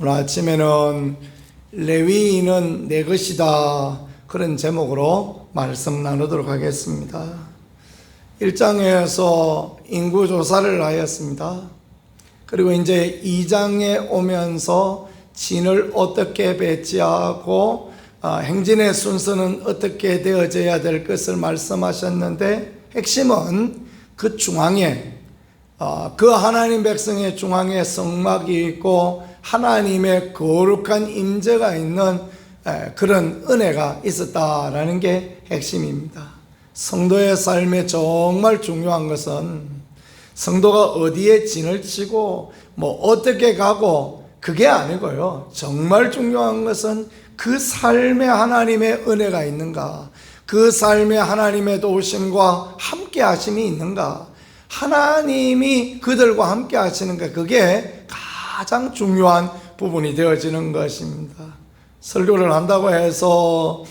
오늘 아침에는 레위인은 내 것이다, 그런 제목으로 말씀 나누도록 하겠습니다. 1장에서 인구조사를 하였습니다. 그리고 이제 2장에 오면서 진을 어떻게 배치하고 행진의 순서는 어떻게 되어져야 될 것을 말씀하셨는데, 핵심은 그 중앙에 그 하나님 백성의 중앙에 성막이 있고 하나님의 거룩한 임재가 있는 그런 은혜가 있었다라는 게 핵심입니다. 성도의 삶에 정말 중요한 것은 성도가 어디에 진을 치고 뭐 어떻게 가고 그게 아니고요, 정말 중요한 것은 그 삶에 하나님의 은혜가 있는가, 그 삶에 하나님의 도우심과 함께 하심이 있는가, 하나님이 그들과 함께 하시는가, 그게 가장 중요한 부분이 되어지는 것입니다. 설교를 한다고 해서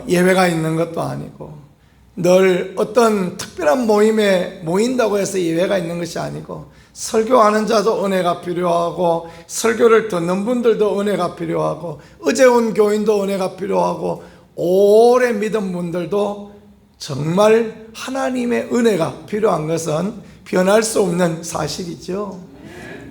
예외가 있는 것도 아니고, 늘 어떤 특별한 모임에 모인다고 해서 예외가 있는 것이 아니고, 설교하는 자도 은혜가 필요하고, 설교를 듣는 분들도 은혜가 필요하고, 어제 온 교인도 은혜가 필요하고, 오래 믿은 분들도 정말 하나님의 은혜가 필요한 것은 변할 수 없는 사실이죠.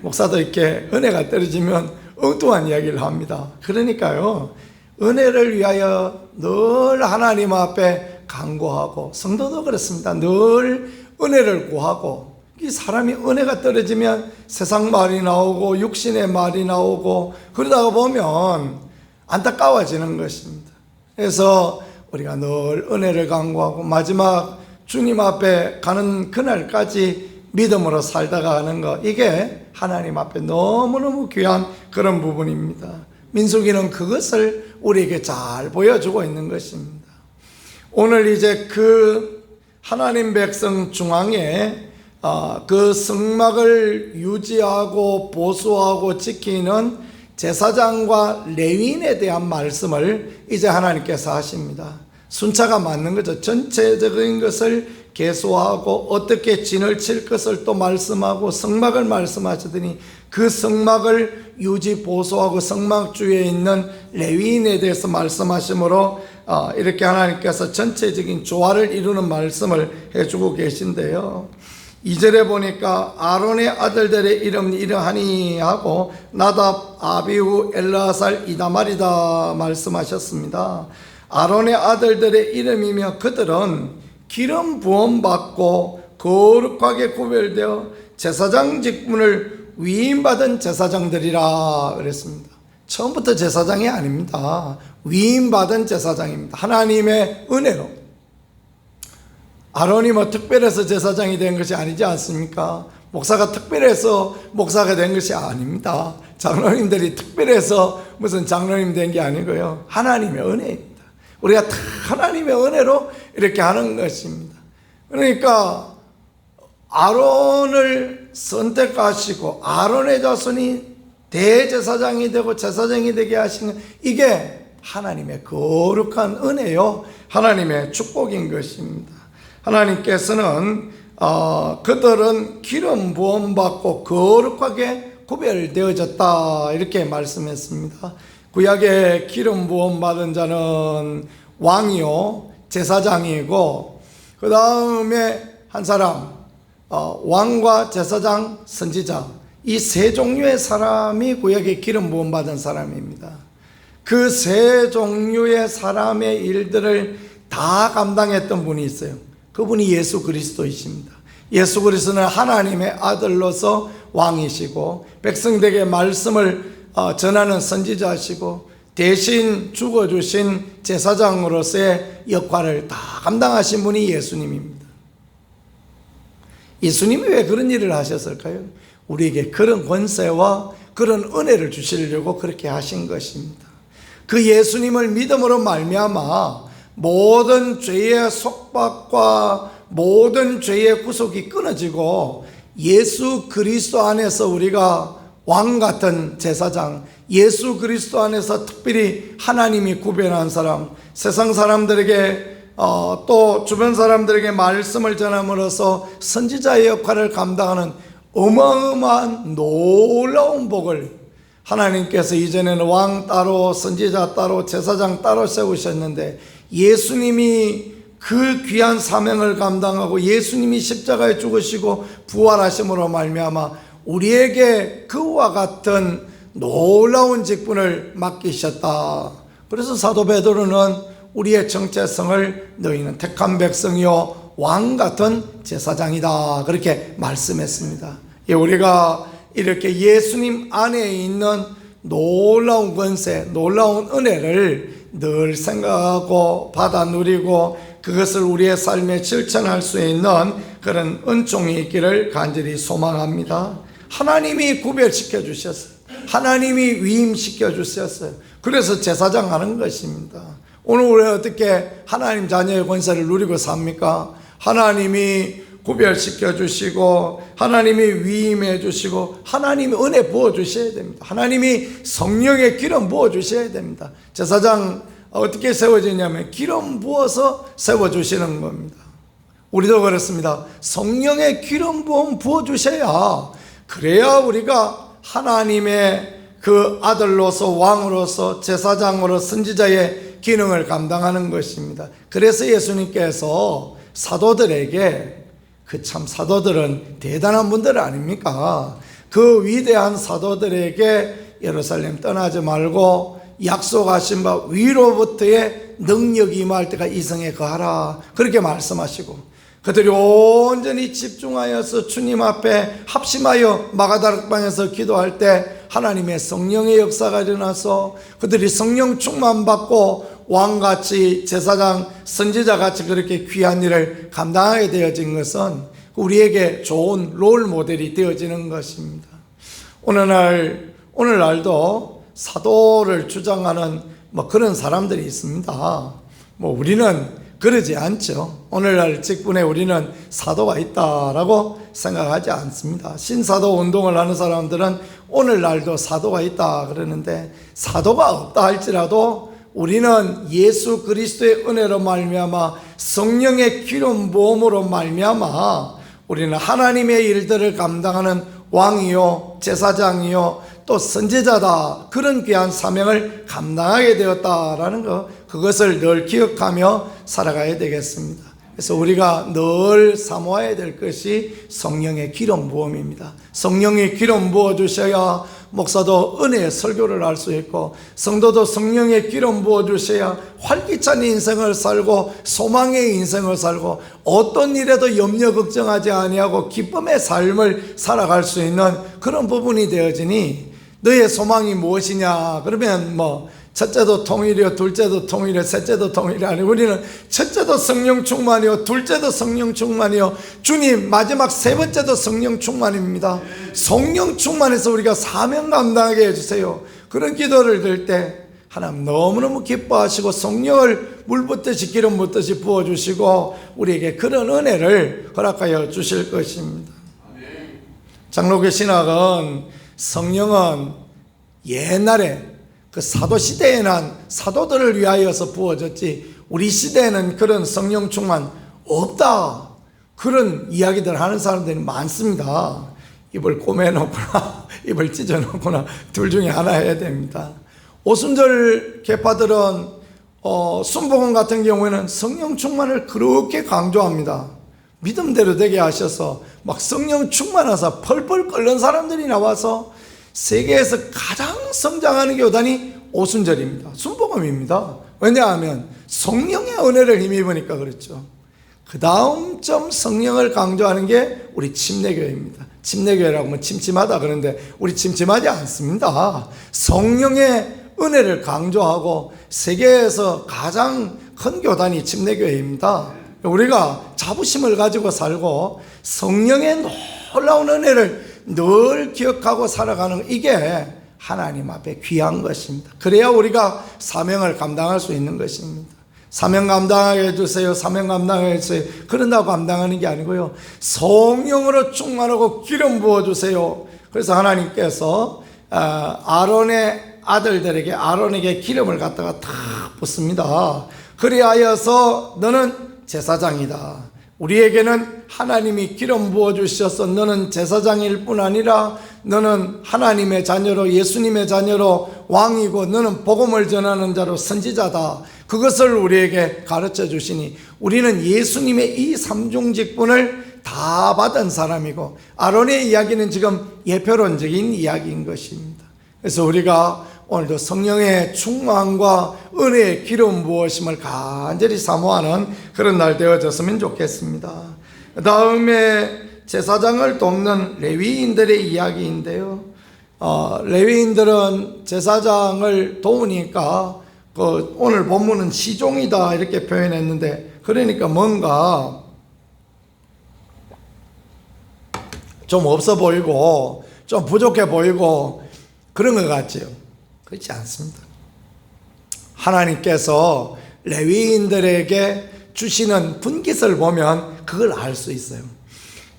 목사도 이렇게 은혜가 떨어지면 엉뚱한 이야기를 합니다. 그러니까요, 은혜를 위하여 늘 하나님 앞에 간구하고, 성도도 그렇습니다. 늘 은혜를 구하고, 이 사람이 은혜가 떨어지면 세상 말이 나오고 육신의 말이 나오고 그러다가 보면 안타까워지는 것입니다. 그래서 우리가 늘 은혜를 간구하고 마지막 주님 앞에 가는 그날까지 믿음으로 살다가 하는 것, 이게 하나님 앞에 너무너무 귀한 그런 부분입니다. 민수기는 그것을 우리에게 잘 보여주고 있는 것입니다. 오늘 이제 그 하나님 백성 중앙에 그 성막을 유지하고 보수하고 지키는 제사장과 레위인에 대한 말씀을 이제 하나님께서 하십니다. 순차가 맞는 거죠. 전체적인 것을 계수하고 어떻게 진을 칠 것을 또 말씀하고 성막을 말씀하시더니, 그 성막을 유지 보수하고 성막 주에 있는 레위인에 대해서 말씀하시므로 이렇게 하나님께서 전체적인 조화를 이루는 말씀을 해주고 계신데요, 2절에 보니까 아론의 아들들의 이름이 이러하니 하고 나답, 아비후, 엘르아살, 이다말이다 말씀하셨습니다. 아론의 아들들의 이름이며 그들은 기름 부음 받고 거룩하게 구별되어 제사장 직분을 위임받은 제사장들이라 그랬습니다. 처음부터 제사장이 아닙니다. 위임받은 제사장입니다. 하나님의 은혜로. 아론이 뭐 특별해서 제사장이 된 것이 아니지 않습니까? 목사가 특별해서 목사가 된 것이 아닙니다. 장로님들이 특별해서 무슨 장로님 된 게 아니고요, 하나님의 은혜입니다. 우리가 다 하나님의 은혜로 이렇게 하는 것입니다. 그러니까 아론을 선택하시고 아론의 자손이 대제사장이 되고 제사장이 되게 하신 것, 이게 하나님의 거룩한 은혜요, 하나님의 축복인 것입니다. 하나님께서는 그들은 기름 부음 받고 거룩하게 구별되어졌다 이렇게 말씀했습니다. 구약의 기름 부음 받은 자는 왕이요, 제사장이고, 그 다음에 한 사람, 왕과 제사장, 선지자, 이 세 종류의 사람이 구약의 기름 부음 받은 사람입니다. 그 세 종류의 사람의 일들을 다 감당했던 분이 있어요. 그분이 예수 그리스도이십니다. 예수 그리스도는 하나님의 아들로서 왕이시고 백성들에게 말씀을 전하는 선지자시고 대신 죽어주신 제사장으로서의 역할을 다 감당하신 분이 예수님입니다. 예수님이 왜 그런 일을 하셨을까요? 우리에게 그런 권세와 그런 은혜를 주시려고 그렇게 하신 것입니다. 그 예수님을 믿음으로 말미암아 모든 죄의 속박과 모든 죄의 구속이 끊어지고 예수 그리스도 안에서 우리가 왕 같은 제사장, 예수 그리스도 안에서 특별히 하나님이 구별한 사람, 세상 사람들에게 또 주변 사람들에게 말씀을 전함으로써 선지자의 역할을 감당하는 어마어마한 놀라운 복을 하나님께서 이전에는 왕 따로, 선지자 따로, 제사장 따로 세우셨는데 예수님이 그 귀한 사명을 감당하고 예수님이 십자가에 죽으시고 부활하심으로 말미암아 우리에게 그와 같은 놀라운 직분을 맡기셨다. 그래서 사도 베드로는 우리의 정체성을 너희는 택한 백성이요 왕 같은 제사장이다 그렇게 말씀했습니다. 우리가 이렇게 예수님 안에 있는 놀라운 권세, 놀라운 은혜를 늘 생각하고 받아 누리고 그것을 우리의 삶에 실천할 수 있는 그런 은총이 있기를 간절히 소망합니다. 하나님이 구별시켜 주셨어요. 하나님이 위임시켜 주셨어요. 그래서 제사장 하는 것입니다. 오늘 우리 어떻게 하나님 자녀의 권세를 누리고 삽니까? 하나님이 구별시켜 주시고 하나님이 위임해 주시고 하나님이 은혜 부어 주셔야 됩니다. 하나님이 성령의 기름 부어 주셔야 됩니다. 제사장 어떻게 세워지냐면 기름 부어서 세워주시는 겁니다. 우리도 그렇습니다. 성령의 기름 부음 부어주셔야 그래야 우리가 하나님의 그 아들로서 왕으로서 제사장으로 선지자의 기능을 감당하는 것입니다. 그래서 예수님께서 사도들에게 그 참 사도들은 대단한 분들 아닙니까? 그 위대한 사도들에게 예루살렘 떠나지 말고 약속하신 바 위로부터의 능력이 임할 때가 이성에 거하라 그렇게 말씀하시고 그들이 온전히 집중하여서 주님 앞에 합심하여 마가다락방에서 기도할 때 하나님의 성령의 역사가 일어나서 그들이 성령 충만 받고 왕같이 제사장 선지자같이 그렇게 귀한 일을 감당하게 되어진 것은 우리에게 좋은 롤 모델이 되어지는 것입니다. 오늘날도 사도를 주장하는 그런 사람들이 있습니다. 우리는 그러지 않죠. 오늘날 직분에 우리는 사도가 있다라고 생각하지 않습니다. 신사도 운동을 하는 사람들은 오늘날도 사도가 있다 그러는데 사도가 없다 할지라도 우리는 예수 그리스도의 은혜로 말미암아 성령의 기름 부음으로 말미암아 우리는 하나님의 일들을 감당하는 왕이요 제사장이요 또 선지자다 그런 귀한 사명을 감당하게 되었다라는 것 그것을 늘 기억하며 살아가야 되겠습니다. 그래서 우리가 늘 사모해야 될 것이 성령의 기름 부음입니다. 성령의 기름 부어 주셔야 목사도 은혜의 설교를 할 수 있고 성도도 성령의 기름 부어 주셔야 활기찬 인생을 살고 소망의 인생을 살고 어떤 일에도 염려 걱정하지 아니하고 기쁨의 삶을 살아갈 수 있는 그런 부분이 되어지니 너의 소망이 무엇이냐 그러면 첫째도 통일이요 둘째도 통일이요 셋째도 통일이 아니고 우리는 첫째도 성령 충만이요 둘째도 성령 충만이요 주님 마지막 세 번째도 성령 충만입니다. 성령 충만해서 우리가 사명 감당하게 해주세요. 그런 기도를 들 때 하나님 너무너무 기뻐하시고 성령을 물 붓듯이 기름 붓듯이 부어주시고 우리에게 그런 은혜를 허락하여 주실 것입니다. 장로교 신학은 성령은 옛날에 그 사도시대에 난 사도들을 위하여서 부어졌지 우리 시대에는 그런 성령 충만 없다 그런 이야기들 하는 사람들이 많습니다. 입을 꼬매놓거나 입을 찢어놓거나 둘 중에 하나 해야 됩니다. 오순절 계파들은 순복음 같은 경우에는 성령 충만을 그렇게 강조합니다. 믿음대로 되게 하셔서 막 성령 충만하사 펄펄 끓는 사람들이 나와서 세계에서 가장 성장하는 교단이 오순절입니다. 순복음입니다. 왜냐하면 성령의 은혜를 힘입으니까 그렇죠. 그 다음 점 성령을 강조하는 게 우리 침례교회입니다. 침례교회라고 하면 침침하다 그러는데 우리 침침하지 않습니다. 성령의 은혜를 강조하고 세계에서 가장 큰 교단이 침례교회입니다. 우리가 자부심을 가지고 살고 성령의 놀라운 은혜를 늘 기억하고 살아가는 이게 하나님 앞에 귀한 것입니다. 그래야 우리가 사명을 감당할 수 있는 것입니다. 사명 감당하게 해주세요. 사명 감당하게 해주세요. 그런다고 감당하는 게 아니고요. 성령으로 충만하고 기름 부어주세요. 그래서 하나님께서 아론의 아들들에게 아론에게 기름을 갖다가 다 붓습니다. 그리하여서 너는 제사장이다. 우리에게는 하나님이 기름 부어주셔서 너는 제사장일 뿐 아니라 너는 하나님의 자녀로, 예수님의 자녀로 왕이고 너는 복음을 전하는 자로 선지자다. 그것을 우리에게 가르쳐 주시니 우리는 예수님의 이 삼중 직분을 다 받은 사람이고, 아론의 이야기는 지금 예표론적인 이야기인 것입니다. 그래서 우리가 오늘도 성령의 충만과 은혜의 기름 부으심을 간절히 사모하는 그런 날 되어졌으면 좋겠습니다. 그 다음에 제사장을 돕는 레위인들의 이야기인데요. 레위인들은 제사장을 도우니까 오늘 본문은 시종이다 이렇게 표현했는데, 그러니까 뭔가 좀 없어 보이고 좀 부족해 보이고 그런 것 같지요. 그렇지 않습니다. 하나님께서 레위인들에게 주시는 분깃을 보면 그걸 알 수 있어요.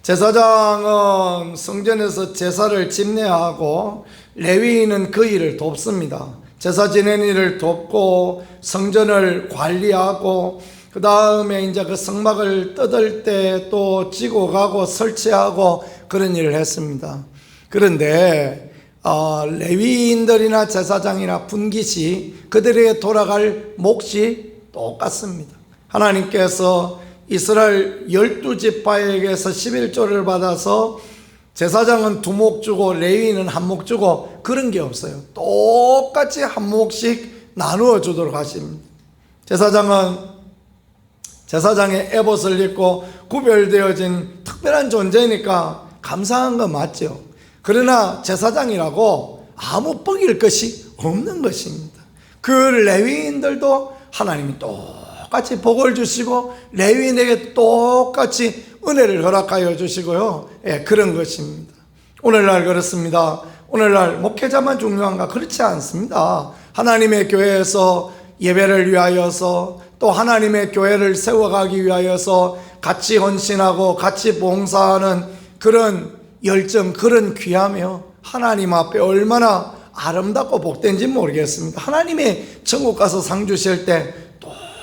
제사장은 성전에서 제사를 집례하고 레위인은 그 일을 돕습니다. 제사 지내는 일을 돕고 성전을 관리하고, 그 다음에 이제 그 성막을 뜯을 때 또 지고 가고 설치하고 그런 일을 했습니다. 그런데 레위인들이나 제사장이나 분깃이 그들에게 돌아갈 몫이 똑같습니다. 하나님께서 이스라엘 12지파에게서 11조를 받아서 제사장은 2목 주고 레위인은 1목 주고 그런 게 없어요. 똑같이 1목씩 나누어 주도록 하십니다. 제사장은 제사장의 에봇을 입고 구별되어진 특별한 존재니까 감사한 건 맞죠. 그러나 제사장이라고 아무 뻑일 것이 없는 것입니다. 그 레위인들도 하나님이 똑같이 복을 주시고 레위인에게 똑같이 은혜를 허락하여 주시고요. 그런 것입니다. 오늘날 그렇습니다. 오늘날 목회자만 중요한가? 그렇지 않습니다. 하나님의 교회에서 예배를 위하여서 또 하나님의 교회를 세워가기 위하여서 같이 헌신하고 같이 봉사하는 그런 열정, 그런 귀하며 하나님 앞에 얼마나 아름답고 복된지 모르겠습니다. 하나님의 천국 가서 상 주실 때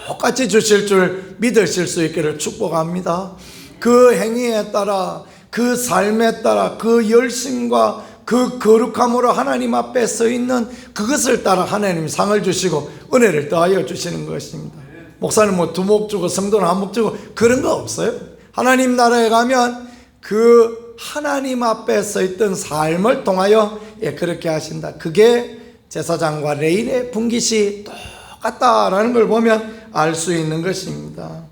똑같이 주실 줄 믿으실 수 있기를 축복합니다. 그 행위에 따라, 그 삶에 따라, 그 열심과 그 거룩함으로 하나님 앞에 서 있는 그것을 따라 하나님 상을 주시고 은혜를 더하여 주시는 것입니다. 목사는 2목 주고 성도는 1목 주고 그런 거 없어요. 하나님 나라에 가면 그 하나님 앞에 서 있던 삶을 통하여 그렇게 하신다. 그게 제사장과 레위인의 분깃이 똑같다라는 걸 보면 알 수 있는 것입니다.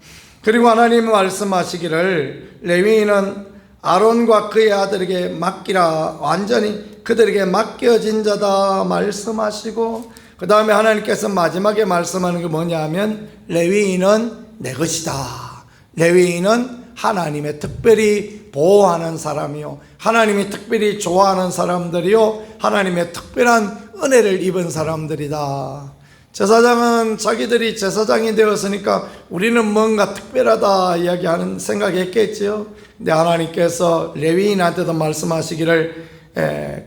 그리고 하나님은 말씀하시기를 레위인은 아론과 그의 아들에게 맡기라, 완전히 그들에게 맡겨진 자다 말씀하시고, 그 다음에 하나님께서 마지막에 말씀하는 게 뭐냐 하면 레위인은 내 것이다. 레위인은 하나님의 특별히 보호하는 사람이요, 하나님이 특별히 좋아하는 사람들이요, 하나님의 특별한 은혜를 입은 사람들이다. 제사장은 자기들이 제사장이 되었으니까 우리는 뭔가 특별하다 이야기하는 생각했겠지요. 근데 하나님께서 레위인한테도 말씀하시기를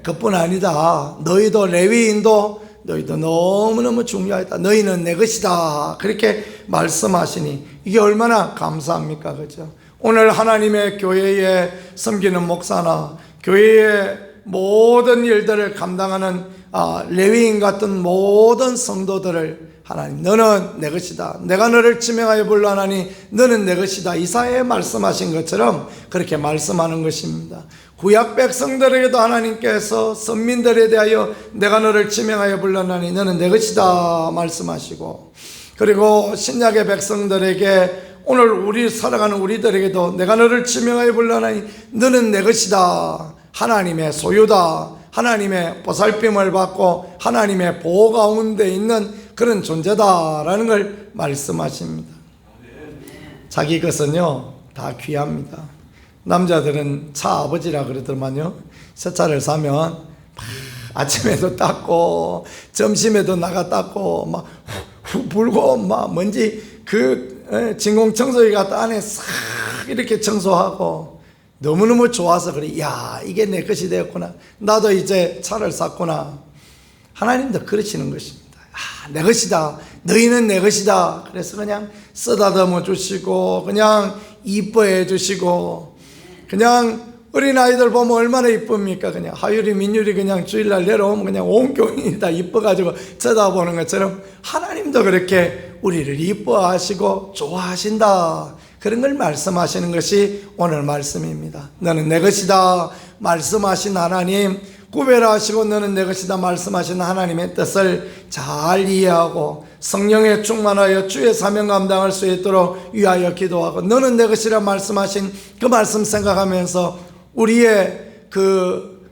그뿐 아니다. 너희도 레위인도 너희도 너무너무 중요하다. 너희는 내 것이다. 그렇게 말씀하시니 이게 얼마나 감사합니까? 그죠? 오늘 하나님의 교회에 섬기는 목사나 교회의 모든 일들을 감당하는 레위인 같은 모든 성도들을 하나님, 너는 내 것이다. 내가 너를 지명하여 불러나니 너는 내 것이다. 이사야에 말씀하신 것처럼 그렇게 말씀하는 것입니다. 구약 백성들에게도 하나님께서 선민들에 대하여 내가 너를 지명하여 불러나니 너는 내 것이다 말씀하시고, 그리고 신약의 백성들에게 오늘 우리 살아가는 우리들에게도 내가 너를 지명하여 불러나니 너는 내 것이다. 하나님의 소유다. 하나님의 보살핌을 받고 하나님의 보호 가운데 있는 그런 존재다라는 걸 말씀하십니다. 자기 것은요 다 귀합니다. 남자들은 차 아버지라 그러더만요. 새 차를 사면 아침에도 닦고 점심에도 나가 닦고 막 후 불고 막 먼지 그 진공청소기 갖다 안에 싹 이렇게 청소하고 너무너무 좋아서 그래. 야, 이게 내 것이 되었구나. 나도 이제 차를 샀구나. 하나님도 그러시는 것입니다. 내 것이다. 너희는 내 것이다. 그래서 그냥 쓰다듬어 주시고 그냥 이뻐해 주시고 그냥 어린아이들 보면 얼마나 이쁩니까? 그냥 하율이 민율이 그냥 주일날 내려오면 그냥 온 교인이 다 이뻐가지고 쳐다보는 것처럼 하나님도 그렇게 우리를 이뻐하시고 좋아하신다. 그런 걸 말씀하시는 것이 오늘 말씀입니다. 너는 내 것이다 말씀하신 하나님, 구별하시고 너는 내 것이다 말씀하신 하나님의 뜻을 잘 이해하고 성령에 충만하여 주의 사명 감당할 수 있도록 위하여 기도하고, 너는 내 것이라 말씀하신 그 말씀 생각하면서 우리의 그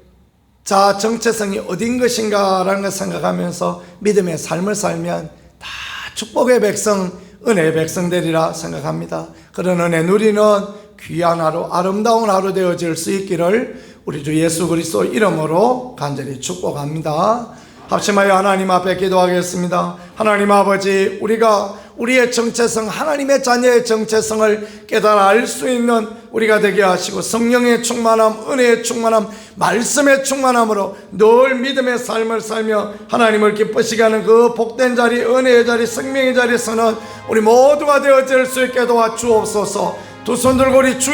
자아 정체성이 어딘 것인가라는 걸 생각하면서 믿음의 삶을 살면 다 축복의 백성, 은혜의 백성 되리라 생각합니다. 그런 은혜 누리는 귀한 하루, 아름다운 하루 되어질 수 있기를 우리 주 예수 그리스도 이름으로 간절히 축복합니다. 합심하여 하나님 앞에 기도하겠습니다. 하나님 아버지, 우리가 우리의 정체성, 하나님의 자녀의 정체성을 깨달아 알 수 있는 우리가 되게 하시고, 성령의 충만함, 은혜의 충만함, 말씀의 충만함으로 늘 믿음의 삶을 살며 하나님을 기쁘시게 하는 그 복된 자리, 은혜의 자리, 생명의 자리에서는 우리 모두가 되어질 수 있게 도와주옵소서. 두 손 들고 우리 주